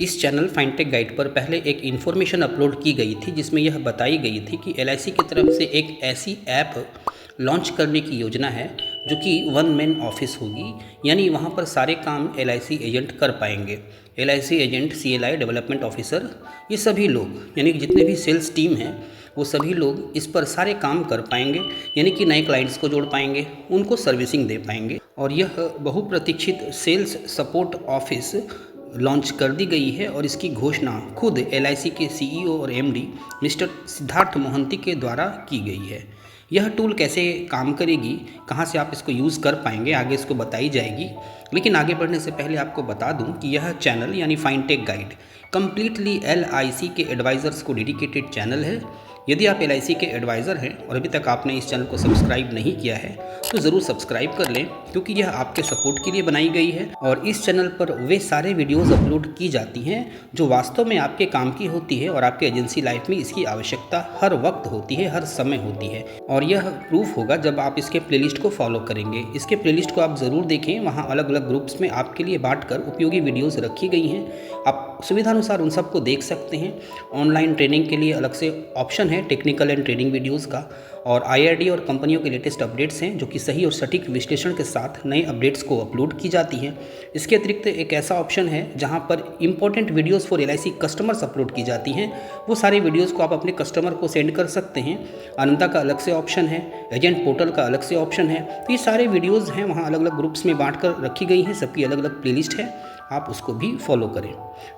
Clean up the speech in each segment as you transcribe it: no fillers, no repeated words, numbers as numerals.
इस channel फाइनटेक guide पर पहले एक इन्फॉर्मेशन अपलोड की गई थी जिसमें यह बताई गई थी कि एलआईसी की तरफ से एक ऐसी ऐप लॉन्च करने की योजना है जो कि वन मैन ऑफिस होगी। यानी वहाँ पर सारे काम एलआईसी एजेंट कर पाएंगे। LIC agent, CLI, development officer, ये सभी लोग यानी कि जितने भी सेल्स टीम हैं वो सभी लोग इस पर सारे काम कर पाएंगे। यानी कि नए क्लाइंट्स को जोड़ पाएंगे, उनको सर्विसिंग दे पाएंगे। और यह बहुप्रतीक्षित सेल्स सपोर्ट ऑफिस लॉन्च कर दी गई है और इसकी घोषणा खुद एलआईसी के सीईओ और एमडी मिस्टर सिद्धार्थ मोहंती के द्वारा की गई है। यह टूल कैसे काम करेगी, कहां से आप इसको यूज़ कर पाएंगे, आगे इसको बताई जाएगी। लेकिन आगे बढ़ने से पहले आपको बता दूं कि यह चैनल यानी फाइनटेक गाइड कम्प्लीटली एलआईसी के एडवाइज़र्स को डेडिकेटेड चैनल है। यदि आप एलआईसी के एडवाइज़र हैं और अभी तक आपने इस चैनल को सब्सक्राइब नहीं किया है तो ज़रूर सब्सक्राइब कर लें, क्योंकि यह आपके सपोर्ट के लिए बनाई गई है। और इस चैनल पर वे सारे वीडियोस अपलोड की जाती हैं जो वास्तव में आपके काम की होती है और आपके एजेंसी लाइफ में इसकी आवश्यकता हर वक्त होती है, हर समय होती है। और यह प्रूफ होगा जब आप इसके प्लेलिस्ट को फॉलो करेंगे। इसके प्लेलिस्ट को आप ज़रूर देखें, वहाँ अलग अलग ग्रुप्स में आपके लिए बांट कर उपयोगी वीडियोज़ रखी गई हैं। आप सुविधानुसार उन सबको देख सकते हैं। ऑनलाइन ट्रेनिंग के लिए अलग से ऑप्शन है टेक्निकल एंड ट्रेडिंग वीडियोस का, और आईआरडी और कंपनियों के लेटेस्ट अपडेट्स हैं जो कि सही और सटीक विश्लेषण के साथ नए अपडेट्स को अपलोड की जाती हैं। इसके अतिरिक्त एक ऐसा ऑप्शन है जहां पर important videos for LIC customers upload की जाती हैं। वो सारे वीडियोस को आप अपने कस्टमर को सेंड कर सकते हैं। आनंदा का अलग से ऑप्शन है, एजेंट पोर्टल का अलग से ऑप्शन है। तो ये सारे वीडियोज़ हैं, वहाँ अलग अलग ग्रुप्स में बाँट कर रखी गई हैं, सबकी अलग अलग प्लेलिस्ट है, आप उसको भी फॉलो करें।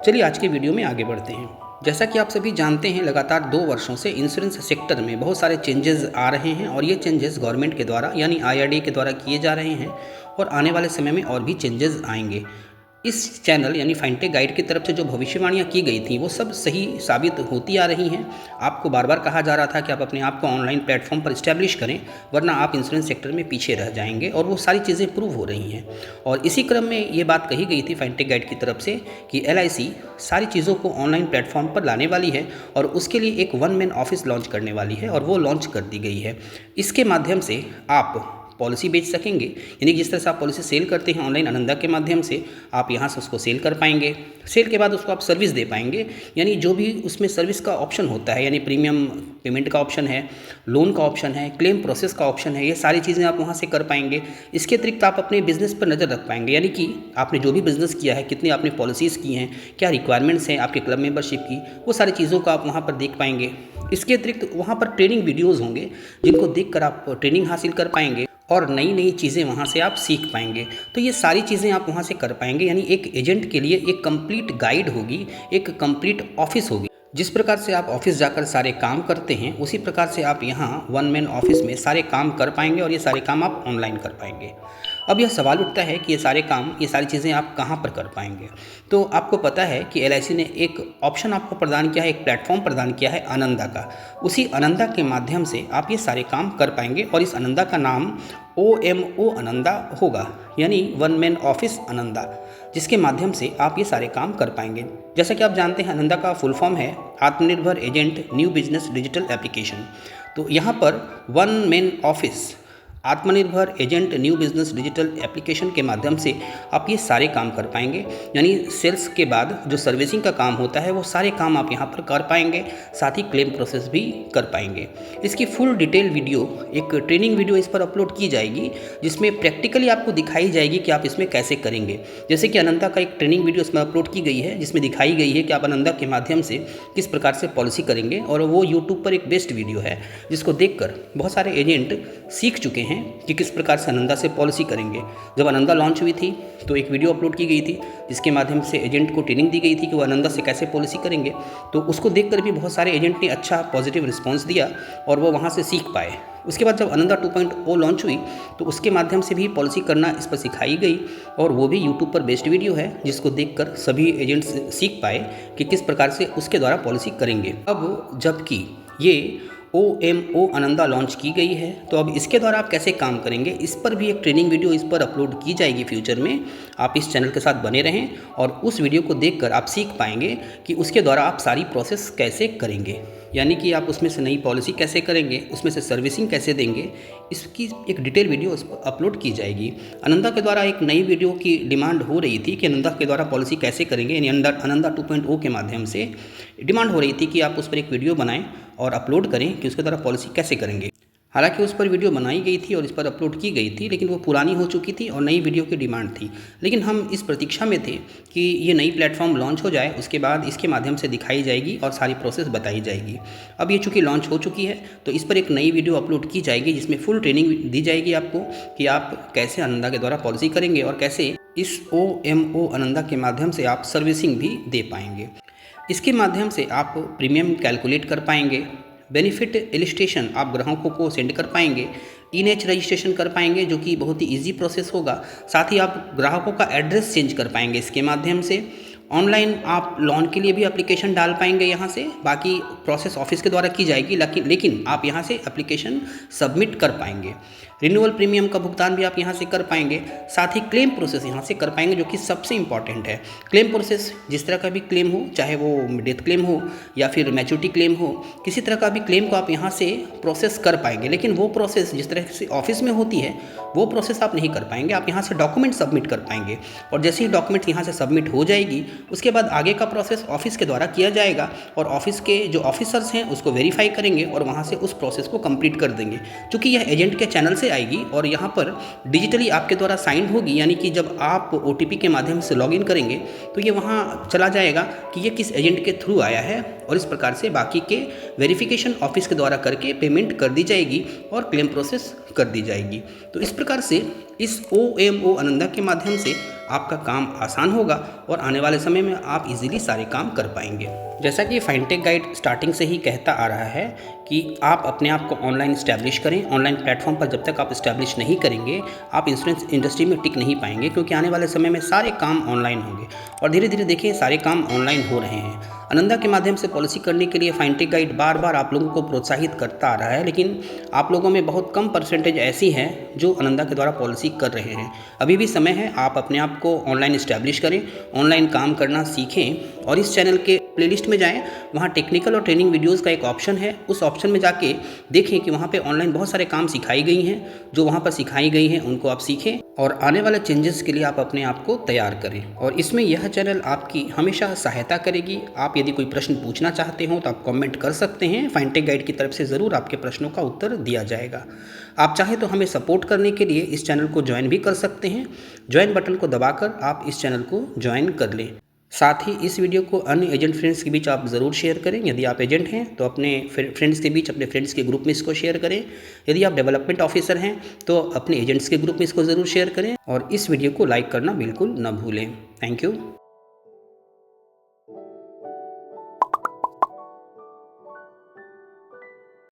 चलिए आज के वीडियो में आगे बढ़ते हैं। जैसा कि आप सभी जानते हैं, लगातार 2 वर्षों से इंश्योरेंस सेक्टर में बहुत सारे चेंजेस आ रहे हैं और ये चेंजेस गवर्नमेंट के द्वारा यानी आईआरडी के द्वारा किए जा रहे हैं और आने वाले समय में और भी चेंजेस आएंगे। इस चैनल यानी फाइनटेक गाइड की तरफ से जो भविष्यवाणियाँ की गई थी वो सब सही साबित होती आ रही हैं। आपको बार बार कहा जा रहा था कि आप अपने आप को ऑनलाइन प्लेटफॉर्म पर इस्टेब्लिश करें, वरना आप इंश्योरेंस सेक्टर में पीछे रह जाएंगे, और वो सारी चीज़ें प्रूव हो रही हैं। और इसी क्रम में ये बात कही गई थी फाइनटेक गाइड की तरफ से कि एलआईसी सारी चीज़ों को ऑनलाइन प्लेटफॉर्म पर लाने वाली है और उसके लिए एक वन मैन ऑफिस लॉन्च करने वाली है, और वो लॉन्च कर दी गई है। इसके माध्यम से आप पॉलिसी बेच सकेंगे, यानी जिस तरह से आप पॉलिसी सेल करते हैं ऑनलाइन आनंदा के माध्यम से, आप यहाँ से उसको सेल कर पाएंगे। सेल के बाद उसको आप सर्विस दे पाएंगे, यानी जो भी उसमें सर्विस का ऑप्शन होता है, यानी प्रीमियम पेमेंट का ऑप्शन है, लोन का ऑप्शन है, क्लेम प्रोसेस का ऑप्शन है, ये सारी चीज़ें आप वहाँ से कर पाएंगे। इसके अतिरिक्त आप अपने बिजनेस पर नज़र रख पाएंगे, यानी कि आपने जो भी बिजनेस किया है, कितनी आपने पॉलिसीज़ की हैं, क्या रिक्वायरमेंट्स हैं आपके क्लब मेंबरशिप की, वो सारी चीज़ों को आप वहाँ पर देख पाएंगे। इसके अतिरिक्त वहाँ पर ट्रेनिंग वीडियोज़ होंगे जिनको देख आप ट्रेनिंग हासिल कर पाएंगे और नई नई चीज़ें वहाँ से आप सीख पाएंगे। तो ये सारी चीज़ें आप वहाँ से कर पाएंगे, यानी एक एजेंट के लिए एक कंप्लीट गाइड होगी, एक कंप्लीट ऑफिस होगी। जिस प्रकार से आप ऑफिस जाकर सारे काम करते हैं उसी प्रकार से आप यहाँ वन मैन ऑफिस में सारे काम कर पाएंगे और ये सारे काम आप ऑनलाइन कर पाएंगे। अब यह सवाल उठता है कि ये सारे काम, ये सारी चीज़ें आप कहाँ पर कर पाएंगे। तो आपको पता है कि एलआईसी ने एक ऑप्शन आपको प्रदान किया है, एक प्लेटफॉर्म प्रदान किया है आनंदा का। उसी आनंदा के माध्यम से आप ये सारे काम कर पाएंगे और इस आनंदा का नाम OMO आनंदा होगा, यानी वन मैन ऑफिस आनंदा, जिसके माध्यम से आप ये सारे काम कर पाएंगे। जैसा कि आप जानते हैं आनंदा का फुल फॉर्म है आत्मनिर्भर agent new business digital application. तो यहाँ पर वन मैन ऑफिस आत्मनिर्भर agent new business digital application के माध्यम से आप ये सारे काम कर पाएंगे, यानी सेल्स के बाद जो सर्विसिंग का काम होता है वो सारे काम आप यहाँ पर कर पाएंगे, साथ ही क्लेम प्रोसेस भी कर पाएंगे। इसकी फुल डिटेल वीडियो, एक ट्रेनिंग वीडियो इस पर अपलोड की जाएगी जिसमें प्रैक्टिकली आपको दिखाई जाएगी कि आप इसमें कैसे करेंगे। जैसे कि आनंदा का एक ट्रेनिंग वीडियो इसमें अपलोड की गई है जिसमें दिखाई गई है कि आप आनंदा के माध्यम से किस प्रकार से पॉलिसी करेंगे, और वो यूट्यूब पर एक बेस्ट वीडियो है जिसको देखकर बहुत सारे एजेंट सीख चुके हैं कि किस प्रकार से आनंदा से पॉलिसी करेंगे। जब आनंदा लॉन्च हुई थी तो एक वीडियो अपलोड की गई थी जिसके माध्यम से एजेंट को ट्रेनिंग दी गई थी कि वो आनंदा से कैसे पॉलिसी करेंगे। तो उसको देखकर भी बहुत सारे एजेंट ने अच्छा पॉजिटिव रिस्पांस दिया और वो वहाँ से सीख पाए। उसके बाद जब आनंदा 2.0 लॉन्च हुई तो उसके माध्यम से भी पॉलिसी करना इस पर सिखाई गई, और वो भी यूट्यूब पर बेस्ट वीडियो है जिसको देखकर सभी एजेंट्स सीख पाए कि किस प्रकार से उसके द्वारा पॉलिसी करेंगे। अब जबकि ये OMO आनंदा लॉन्च की गई है तो अब इसके द्वारा आप कैसे काम करेंगे, इस पर भी एक ट्रेनिंग वीडियो इस पर अपलोड की जाएगी फ्यूचर में। आप इस चैनल के साथ बने रहें और उस वीडियो को देखकर आप सीख पाएंगे कि उसके द्वारा आप सारी प्रोसेस कैसे करेंगे। यानी कि आप उसमें से नई पॉलिसी कैसे करेंगे, उसमें से सर्विसिंग कैसे देंगे, इसकी एक डिटेल वीडियो उस पर अपलोड की जाएगी। आनंदा के द्वारा एक नई वीडियो की डिमांड हो रही थी कि आनंदा के द्वारा पॉलिसी कैसे करेंगे, यानी आनंदा 2.0 के माध्यम से डिमांड हो रही थी कि आप उस पर एक वीडियो बनाएं और अपलोड करें कि उसके द्वारा पॉलिसी कैसे करेंगे। हालांकि उस पर वीडियो बनाई गई थी और इस पर अपलोड की गई थी, लेकिन वो पुरानी हो चुकी थी और नई वीडियो की डिमांड थी। लेकिन हम इस प्रतीक्षा में थे कि ये नई प्लेटफॉर्म लॉन्च हो जाए, उसके बाद इसके माध्यम से दिखाई जाएगी और सारी प्रोसेस बताई जाएगी। अब ये चूँकि लॉन्च हो चुकी है तो इस पर एक नई वीडियो अपलोड की जाएगी जिसमें फुल ट्रेनिंग दी जाएगी आपको कि आप कैसे आनंदा के द्वारा पॉलिसी करेंगे और कैसे इस OMO आनंदा के माध्यम से आप सर्विसिंग भी दे पाएंगे। इसके माध्यम से आप प्रीमियम कैलकुलेट कर पाएंगे, बेनिफिट इलिस्ट्रेशन आप ग्राहकों को सेंड कर पाएंगे, ई-नेच रजिस्ट्रेशन कर पाएंगे जो कि बहुत ही इजी प्रोसेस होगा। साथ ही आप ग्राहकों का एड्रेस चेंज कर पाएंगे इसके माध्यम से। ऑनलाइन आप लोन के लिए भी एप्लीकेशन डाल पाएंगे यहाँ से, बाकी प्रोसेस ऑफिस के द्वारा की जाएगी, लेकिन आप यहाँ से एप्लीकेशन सबमिट कर पाएंगे। रिन्यूअल प्रीमियम का भुगतान भी आप यहाँ से कर पाएंगे। साथ ही क्लेम प्रोसेस यहाँ से कर पाएंगे जो कि सबसे इंपॉर्टेंट है। क्लेम प्रोसेस जिस तरह का भी क्लेम हो, चाहे वो डेथ क्लेम हो या फिर मैच्योरिटी क्लेम हो, किसी तरह का भी क्लेम को आप यहाँ से प्रोसेस कर पाएंगे। लेकिन वो प्रोसेस जिस तरह से ऑफिस में होती है वो प्रोसेस आप नहीं कर पाएंगे। आप यहाँ से डॉक्यूमेंट सबमिट कर पाएंगे और जैसे ही डॉक्यूमेंट यहाँ से सबमिट हो जाएगी उसके बाद आगे का प्रोसेस ऑफिस के द्वारा किया जाएगा और ऑफिस के जो ऑफिसर्स हैं उसको वेरीफाई करेंगे और वहाँ से उस प्रोसेस को कंप्लीट कर देंगे। क्योंकि यह एजेंट के चैनल से आएगी और यहाँ पर डिजिटली आपके द्वारा साइन होगी, यानी कि जब आप OTP के माध्यम से लॉगिन करेंगे तो ये वहाँ चला जाएगा कि ये किस एजेंट के थ्रू आया है और इस प्रकार से बाकी के वेरिफिकेशन ऑफिस के द्वारा करके पेमेंट कर दी जाएगी और क्लेम प्रोसेस कर दी जाएगी। तो इस प्रकार से इस OMO आनंदा के माध्यम से आपका काम आसान होगा और आने वाले समय में आप इजीली सारे काम कर पाएंगे। जैसा कि फाइनटेक गाइड स्टार्टिंग से ही कहता आ रहा है कि आप अपने आप को ऑनलाइन इस्टेब्लिश करें। ऑनलाइन प्लेटफॉर्म पर जब तक आप इस्टेब्लिश नहीं करेंगे आप इंश्योरेंस इंडस्ट्री में टिक नहीं पाएंगे, क्योंकि आने वाले समय में सारे काम ऑनलाइन होंगे और धीरे धीरे देखिए सारे काम ऑनलाइन हो रहे हैं। आनंदा के माध्यम से पॉलिसी करने के लिए फाइनटेक गाइड बार बार आप लोगों को प्रोत्साहित करता आ रहा है, लेकिन आप लोगों में बहुत कम परसेंटेज ऐसी हैं जो आनंदा के द्वारा पॉलिसी कर रहे हैं। अभी भी समय है, आप अपने आप को ऑनलाइन इस्टेब्लिश करें, ऑनलाइन काम करना सीखें और इस चैनल के प्लेलिस्ट में जाएं, वहाँ टेक्निकल और ट्रेनिंग वीडियोस का एक ऑप्शन है, उस ऑप्शन में जाके देखें कि वहाँ पे ऑनलाइन बहुत सारे काम सिखाई गई हैं। जो वहाँ पर सिखाई गई हैं उनको आप सीखें और आने वाले चेंजेस के लिए आप अपने आप को तैयार करें। और इसमें यह चैनल आपकी हमेशा सहायता करेगी। आप यदि कोई प्रश्न पूछना चाहते हो तो आप कमेंट कर सकते हैं, फाइनटेक गाइड की तरफ से ज़रूर आपके प्रश्नों का उत्तर दिया जाएगा। आप चाहें तो हमें सपोर्ट करने के लिए इस चैनल को ज्वाइन भी कर सकते हैं। ज्वाइन बटन को दबाकर आप इस चैनल को ज्वाइन कर लें। साथ ही इस वीडियो को अन्य एजेंट फ्रेंड्स के बीच आप ज़रूर शेयर करें। यदि आप एजेंट हैं तो अपने फ्रेंड्स के बीच, अपने फ्रेंड्स के ग्रुप में इसको शेयर करें। यदि आप डेवलपमेंट ऑफिसर हैं तो अपने एजेंट्स के ग्रुप में इसको ज़रूर शेयर करें और इस वीडियो को लाइक करना बिल्कुल न भूलें। Thank you.